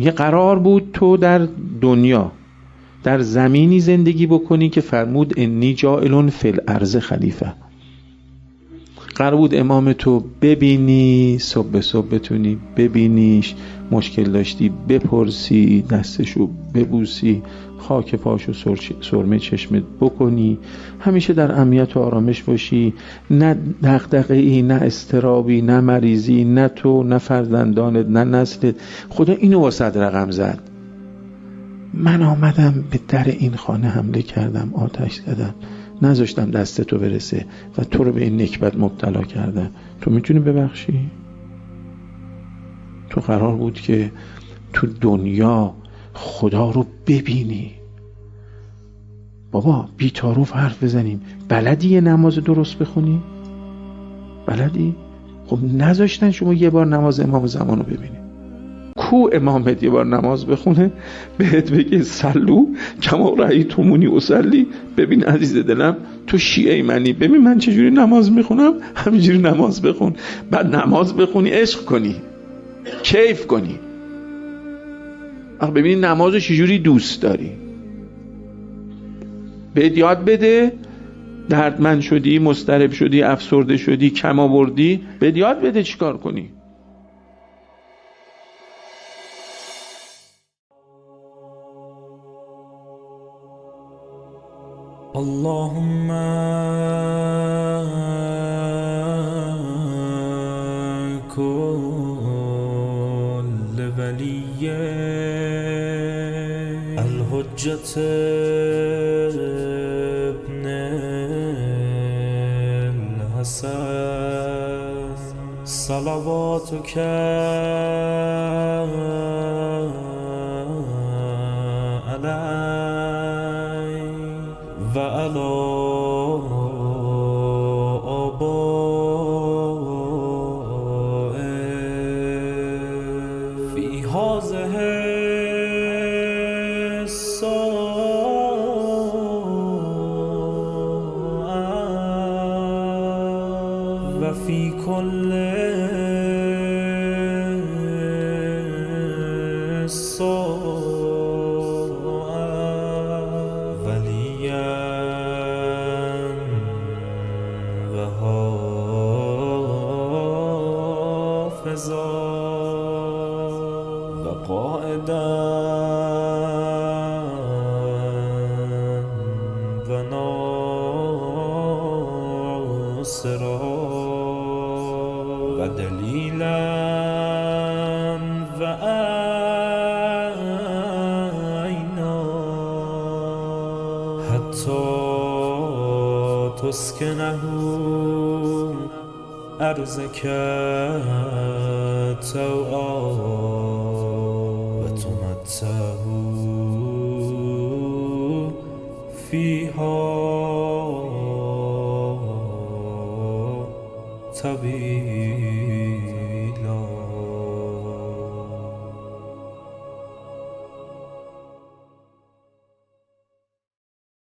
یه قرار بود تو در دنیا در زمینی زندگی بکنی که فرمود انی جاعلون فی الارض خلیفه. قرار بود امام تو ببینی، صبح به صبح بتونی ببینیش، مشکل داشتی بپرسی، دستشو ببوسی، خاک پاشو سرمه چشمت بکنی، همیشه در امنیت و آرامش باشی، نه دغدغه‌ای، نه اضطرابی، نه مریضی، نه تو، نه فرزندانت، نه نسلت. خدا اینو واسه رقم زد. من آمدم به در این خانه حمله کردم، آتش زدم، نذاشتم دست تو برسه و تو رو به این نکبت مبتلا کردم. تو میتونی ببخشی؟ تو قرار بود که تو دنیا خدا رو ببینی. بابا بی‌تعارف حرف بزنیم. بلدی یه نماز درست بخونی؟ بلدی؟ خب نذاشتن شما یه بار نماز امام زمان رو ببینی. کو امامت یه بار نماز بخونه بهت بگه سلو کما رأیتمونی اصلی؟ ببین عزیز دلم، تو شیعه منی، ببین من چجوری نماز میخونم، همینجوری نماز بخون. بعد نماز بخونی عشق کنی، کیف کنی. ببین نمازو چجوری دوست داری. بهت یاد بده دردمند شدی، مضطرب شدی، افسرده شدی، کم آوردی، بهت یاد بده چیکار کنی. اللهم كل ولي الحجة ابن الحسن صلواتك عليه وعلى آبائه في هذه الساعة وفي كل وقائدا وناصرا ودليلا وعينا حتى تسكنه أرضك توعا وتمتعه فيها طويلا.